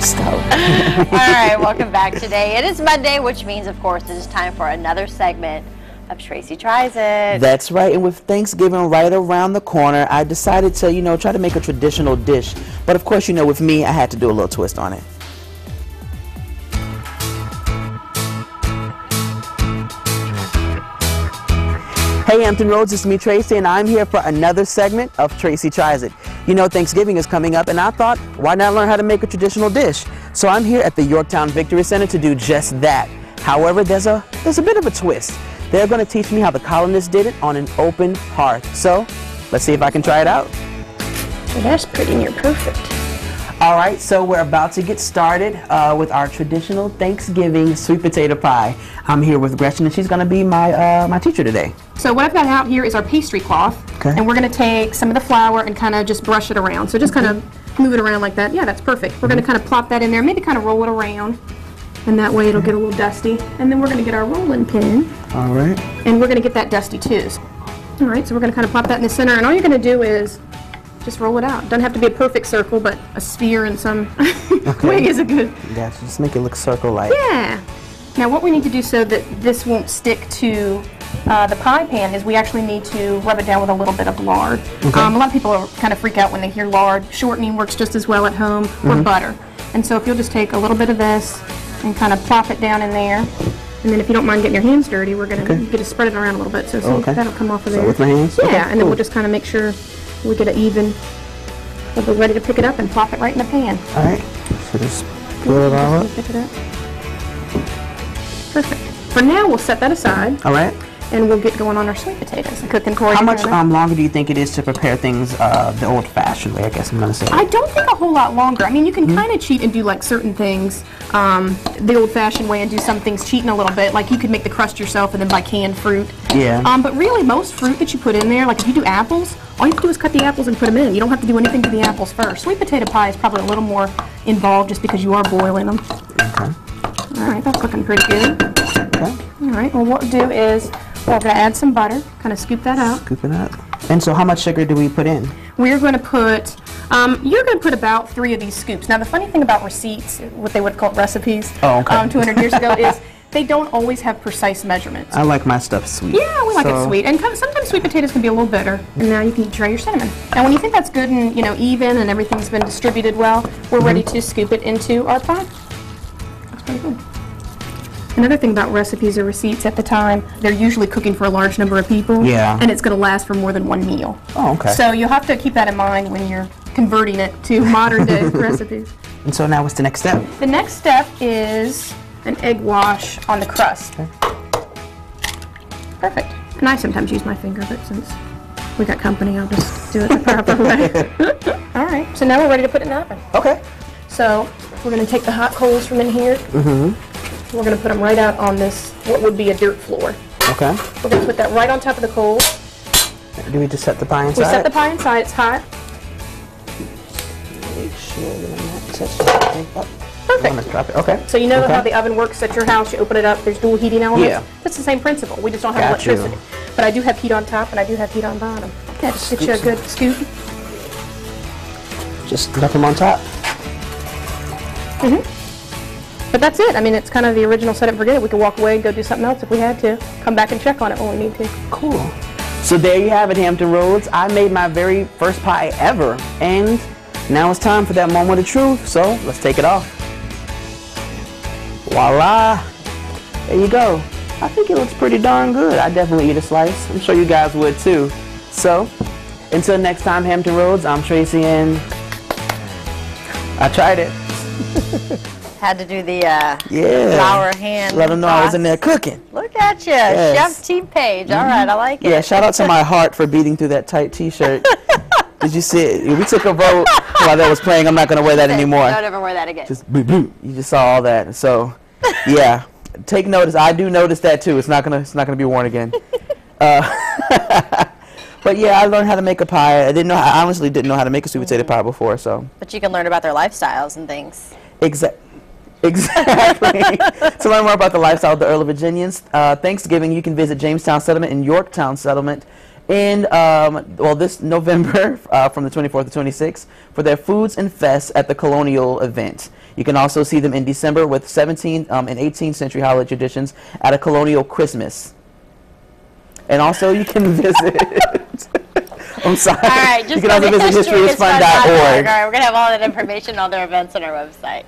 Stop. All right, welcome back today. It is Monday, which means, of course, it is time for another segment of Tracie Tries It. That's right, and with Thanksgiving right around the corner, I decided to, try to make a traditional dish. But of course, with me, I had to do a little twist on it. Hey Hampton Roads, it's me Tracie, and I'm here for another segment of Tracie Tries It. Thanksgiving is coming up, and I thought, why not learn how to make a traditional dish? So I'm here at the Yorktown Victory Center to do just that. However, there's a bit of a twist. They're going to teach me how the colonists did it on an open hearth. So let's see if I can try it out. Well, that's pretty near perfect. All right, so we're about to get started with our traditional Thanksgiving sweet potato pie. I'm here with Gretchen, and she's going to be my teacher today. So what I've got out here is our pastry cloth, and we're going to take some of the flour and kind of just brush it around. So just kind of move it around like that. Yeah, that's perfect. We're going to kind of plop that in there, maybe kind of roll it around, and that way it'll get a little dusty. And then we're going to get our rolling pin. All right. And we're going to get that dusty too. All right, so we're going to kind of plop that in the center, and all you're going to do is just roll it out. Doesn't have to be a perfect circle, but a sphere in some way is a good. Yeah, so just make it look circle-like. Yeah. Now what we need to do so that this won't stick to the pie pan is we actually need to rub it down with a little bit of lard. Okay. A lot of people kind of freak out when they hear lard. Shortening works just as well at home, or butter. And so if you'll just take a little bit of this and kind of plop it down in there, and then if you don't mind getting your hands dirty, we're going to spread it around a little bit. So that'll come off of there. So with my hands? Yeah, Okay, and then we'll just kind of make sure we get it even. We'll be ready to pick it up and plop it right in the pan. All right, so just pull it all up. Pick it up. Perfect. For now, we'll set that aside. All right. And we'll get going on our sweet potatoes and cooking for you. How much longer do you think it is to prepare things the old-fashioned way, I guess I'm going to say? I don't think a whole lot longer. I mean, you can kind of cheat and do like certain things the old-fashioned way and do some things cheating a little bit. Like you could make the crust yourself and then buy canned fruit. Yeah. But really, most fruit that you put in there, like if you do apples, all you have to do is cut the apples and put them in. You don't have to do anything to the apples first. Sweet potato pie is probably a little more involved just because you are boiling them. Okay. All right, that's looking pretty good. Okay. All right, well what we'll do is we're going to add some butter, kind of scoop that out. Scoop it up. And so how much sugar do we put in? We're going to put, you're going to put about 3 of these scoops. Now the funny thing about receipts, what they would call recipes 200 years ago is they don't always have precise measurements. I like my stuff sweet. Yeah, we like it sweet. And sometimes sweet potatoes can be a little bitter. And now you can try your cinnamon. Now when you think that's good and even and everything's been distributed well, we're ready to scoop it into our pie. That's pretty good. Another thing about recipes or receipts at the time, they're usually cooking for a large number of people. Yeah. And it's going to last for more than one meal. Oh, okay. So you'll have to keep that in mind when you're converting it to modern day recipes. And so now what's the next step? The next step is an egg wash on the crust. Okay. Perfect. And I sometimes use my finger, but since we got company, I'll just do it the proper way. All right. So now we're ready to put it in the oven. Okay. So we're going to take the hot coals from in here. We're going to put them right out on this, what would be a dirt floor. Okay. We're going to put that right on top of the coals. Do we just set the pie inside? We set the pie inside. It's hot. Make sure that I'm not touching anything. Oh, Perfect. I'm gonna drop it. Okay. So you know how the oven works at your house. You open it up. There's dual heating elements. Yeah. That's the same principle. We just don't have electricity. But I do have heat on top and I do have heat on bottom. Yeah, just get you a good scoop. Just dump them on top. But that's it. I mean, it's kind of the original set it and forget it. We could walk away and go do something else if we had to. Come back and check on it when we need to. Cool. So there you have it, Hampton Roads. I made my very first pie ever, and now it's time for that moment of truth. So let's take it off. Voila! There you go. I think it looks pretty darn good. I definitely eat a slice. I'm sure you guys would too. So until next time, Hampton Roads, I'm Tracie, and I tried it. Had to do the Yeah. flour hand. Let them know I was in there cooking. Look at you, Yes. Chef T. Paige. All right, I like it. Yeah, shout out to my heart for beating through that tight t-shirt. Did you see it? We took a vote while that was playing. I'm not going to wear that anymore. Don't ever wear that again. Just boop, boop. You just saw all that. So, yeah, take notice. I do notice that too. It's not gonna be worn again. But yeah, I learned how to make a pie. I honestly didn't know how to make a sweet potato pie before. So. But you can learn about their lifestyles and things. Exactly. To learn more about the lifestyle of the Virginians, Thanksgiving, you can visit Jamestown Settlement and Yorktown Settlement in, this November from the 24th to 26th for their Foods and Fests at the Colonial event. You can also see them in December with 17th and 18th century holiday traditions at a Colonial Christmas. And also you can visit... I'm sorry. All right, just you can also visit historyisfun.org. All right, we're going to have all that information on their events on our website.